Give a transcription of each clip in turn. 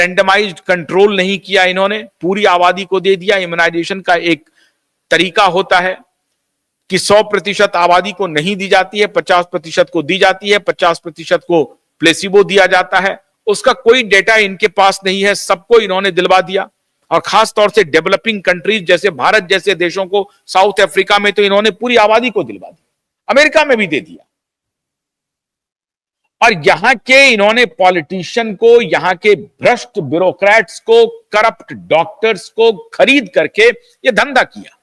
Randomised control नहीं किया इन्होंने, पूरी आबादी को दे दिया। इम्यूनाइजेशन का एक तरीका होता है कि 100% आबादी को नहीं दी जाती है, 50% को दी जाती है, 50% को प्लेसिबो दिया जाता है। उसका कोई डेटा इनके पास नहीं है, सबको इन्होंने दिलवा दिया। और खास तौर से डेवलपिंग कंट्रीज जैसे भारत जैसे देशों को, साउथ अफ्रीका में तो इन्होंने पूरी आबादी को दिलवा दिया, अमेरिका में भी दे दिया। और यहां के इन्होंने पॉलिटिशियन को, यहां के भ्रष्ट ब्यूरोक्रेट्स को, करप्ट डॉक्टर्स को खरीद करके यह धंधा किया।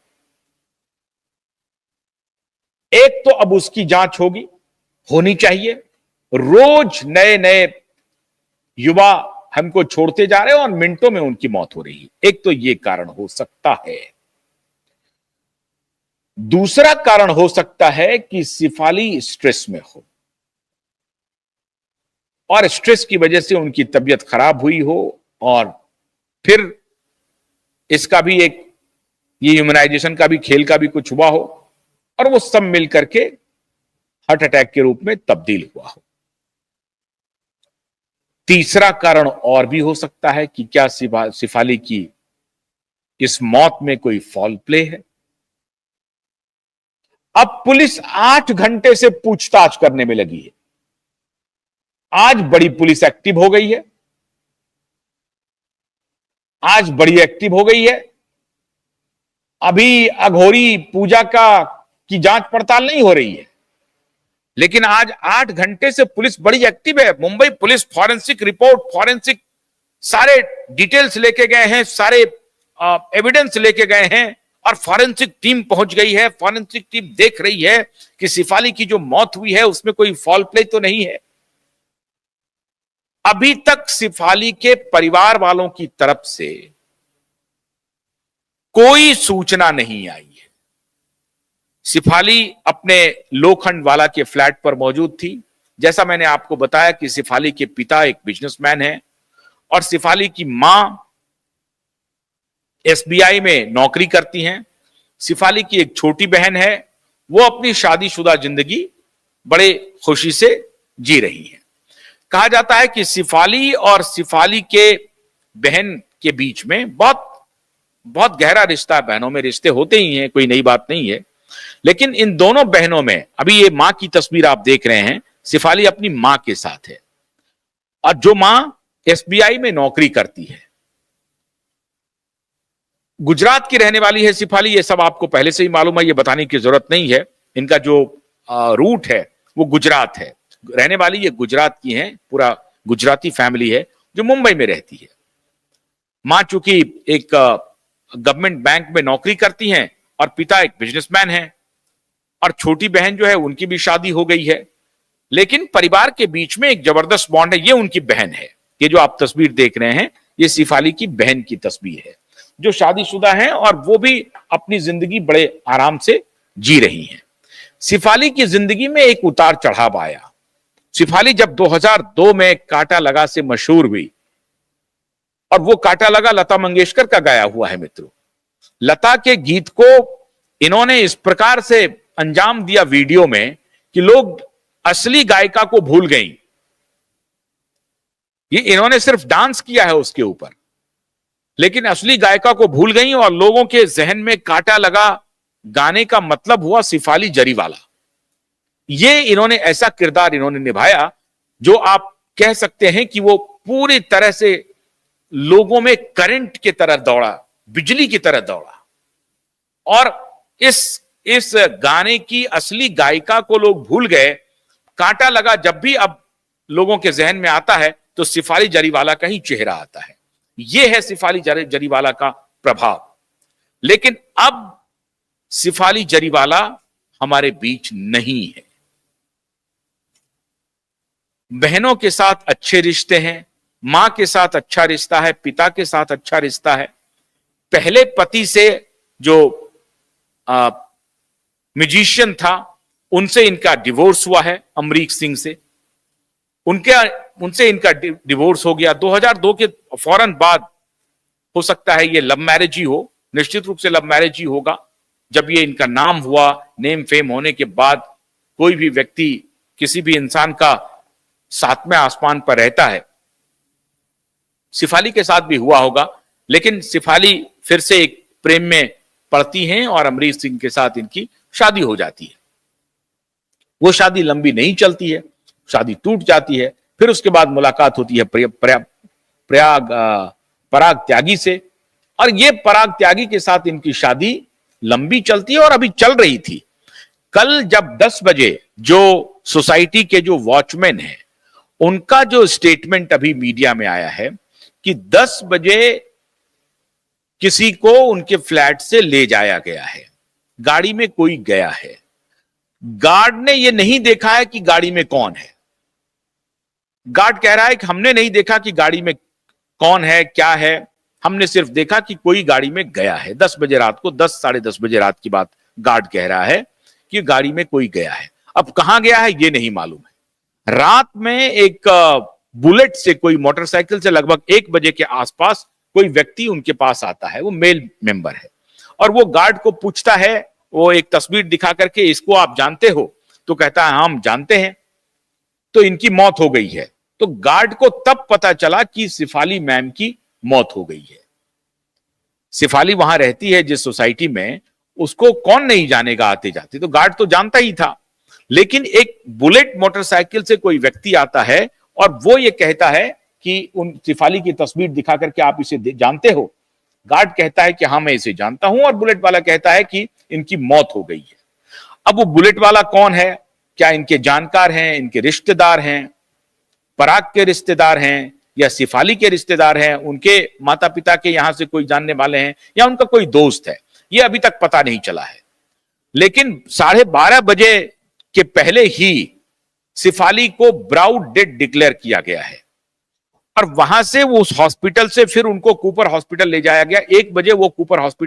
एक तो अब उसकी जांच होनी चाहिए। रोज नए नए युवा हमको छोड़ते जा रहे हैं और मिनटों में उनकी मौत हो रही है। एक तो यह कारण हो सकता है। दूसरा कारण हो सकता है कि सिफाली स्ट्रेस में हो और स्ट्रेस की वजह से उनकी तबीयत खराब हुई हो, और फिर इसका भी एक, ये इम्यूनाइजेशन का भी, खेल का भी कुछ हुआ हो और वो सब मिल करके हार्ट अटैक के रूप में तब्दील हुआ हो। तीसरा कारण और भी हो सकता है कि क्या सिफाली की इस मौत में कोई फॉल प्ले है। अब पुलिस 8 घंटे से पूछताछ करने में लगी है। आज बड़ी पुलिस एक्टिव हो गई है, आज बड़ी एक्टिव हो गई है। अभी अघोरी पूजा की जांच पड़ताल नहीं हो रही है, लेकिन आज 8 घंटे से पुलिस बड़ी एक्टिव है। Mumbai police forensic report, forensic सारे डिटेल्स लेके गए हैं, सारे एविडेंस लेके गए हैं और फॉरेंसिक टीम पहुंच गई है। फॉरेंसिक टीम देख रही है कि सिफाली की जो मौत हुई है उसमें कोई फॉल प्ले तो नहीं है। अभी तक सिफाली के परिवार वालों की तरफ से कोई सूचना नहीं आई है। सिफाली अपने लोखंड वाला के फ्लैट पर मौजूद थी। जैसा मैंने आपको बताया कि सिफाली के पिता एक बिजनेसमैन हैं और सिफाली की मां एसबीआई में नौकरी करती हैं। सिफाली की एक छोटी बहन है, वो अपनी शादीशुदा जिंदगी बड़े खुशी से जी रही है। कहा जाता है कि सिफाली और सिफाली के बहन के बीच में बहुत बहुत गहरा रिश्ता है। बहनों में रिश्ते होते ही हैं, कोई नई बात नहीं है। लेकिन इन दोनों बहनों में, अभी ये मां की तस्वीर आप देख रहे हैं, सिफाली अपनी मां के साथ है और जो मां एसबीआई में नौकरी करती है, गुजरात की रहने वाली है सिफाली। ये सब आपको पहले से ही मालूम है, ये बताने की जरूरत नहीं है। इनका जो रूट है वो गुजरात है, रहने वाली ये गुजरात की है, पूरा गुजराती फैमिली है जो मुंबई में रहती है। मां चूंकि एक गवर्नमेंट बैंक में नौकरी करती हैं और पिता एक बिजनेसमैन है, और छोटी बहन जो है उनकी भी शादी हो गई है। लेकिन परिवार के बीच में एक जबरदस्त बॉन्ड है। ये उनकी बहन है, ये जो आप तस्वीर देख रहे हैं ये सिफाली की बहन की तस्वीर है जो शादीशुदा है और वो भी अपनी जिंदगी बड़े आराम से जी रही हैं। सिफाली की जिंदगी में एक उतार चढ़ाव आया। सिफाली जब 2002 में काटा लगा से मशहूर हुई, और वो काटा लगा लता मंगेशकर का गाया हुआ है मित्रों। लता के गीत को इन्होंने इस प्रकार से अंजाम दिया वीडियो में कि लोग असली गायिका को भूल गई। ये इन्होंने सिर्फ डांस किया है उसके ऊपर, लेकिन असली गायिका को भूल गई और लोगों के जहन में काटा लगा गाने का मतलब हुआ सिफाली जरीवाला। ये इन्होंने ऐसा किरदार इन्होंने निभाया जो आप कह सकते हैं कि वो पूरी तरह से लोगों में करंट की तरह दौड़ा, बिजली की तरह दौड़ा। और इस गाने की असली गायिका को लोग भूल गए। कांटा लगा जब भी अब लोगों के जहन में आता है तो सिफाली जरीवाला का ही चेहरा आता है। यह है सिफाली जरीवाला का प्रभाव। लेकिन अब सिफाली जरीवाला हमारे बीच नहीं है। बहनों के साथ अच्छे रिश्ते हैं, मां के साथ अच्छा रिश्ता है, पिता के साथ अच्छा रिश्ता है। पहले पति से जो म्यूजिशियन था उनसे इनका डिवोर्स हुआ है, अमरीक सिंह से। उनसे इनका डिवोर्स हो गया 2002 के फौरन बाद। हो सकता है ये लव मैरिज ही हो, निश्चित रूप से लव मैरिज ही होगा। जब ये इनका नाम हुआ, नेम फेम होने के बाद कोई भी व्यक्ति, किसी भी इंसान का सातवें आसमान पर रहता है सिफाली के साथ भी हुआ होगा, लेकिन सिफाली फिर से एक प्रेम में पड़ती हैं और अमरीश सिंह के साथ इनकी शादी हो जाती है। वो शादी लंबी नहीं चलती है, शादी टूट जाती है। फिर उसके बाद मुलाकात होती है पराग त्यागी से, और ये पराग त्यागी के साथ इनकी शादी लंबी चलती है और अभी चल रही थी। कल जब 10 बजे जो सोसाइटी के जो वॉचमैन हैं उनका जो स्टेटमेंट अभी मीडिया में आया है कि 10 बजे किसी को उनके फ्लैट से ले जाया गया है, गाड़ी में कोई गया है, गार्ड ने यह नहीं देखा है कि गाड़ी में कौन है। गार्ड कह रहा है कि हमने नहीं देखा कि गाड़ी में कौन है क्या है, हमने सिर्फ देखा कि कोई गाड़ी में गया है। 10 बजे रात को, 10 साढ़े 10 बजे रात की बात गार्ड कह रहा है कि गाड़ी में कोई गया है। अब कहां गया है ये नहीं मालूम है। रात में एक बुलेट से, कोई मोटरसाइकिल से लगभग 1 बजे के आसपास कोई व्यक्ति उनके पास आता है, वो मेल मेंबर है, और वो गार्ड को पूछता है, वो एक तस्वीर दिखा करके, इसको आप जानते हो? तो कहता है हम जानते हैं, तो इनकी मौत हो गई है। तो गार्ड को तब पता चला कि सिफाली मैम की मौत हो गई है। सिफाली वहां रहती है जिस सोसाइटी में, उसको कौन नहीं जानेगा आते जाते, तो गार्ड तो जानता ही था। लेकिन एक बुलेट मोटरसाइकिल से कोई व्यक्ति आता है और वो ये कहता है कि उन सिफाली की तस्वीर दिखा करके आप इसे जानते हो? गार्ड कहता है कि हाँ मैं इसे जानता हूं, और बुलेट वाला कहता है कि इनकी मौत हो गई है। अब वो बुलेट वाला कौन है? क्या इनके जानकार हैं, इनके रिश्तेदार हैं, पराग के रिश्तेदार हैं, या सिफाली के रिश्तेदार हैं, उनके माता पिता के यहां से कोई जानने वाले हैं, या उनका कोई दोस्त है? ये अभी तक पता नहीं चला है। लेकिन 12:30 बजे के पहले ही सिफाली को ब्राउड डेड डिक्लेयर किया गया है, और वहां से वो उस हॉस्पिटल से फिर उनको कूपर हॉस्पिटल ले जाया गया। 1 बजे वो कूपर हॉस्पिटल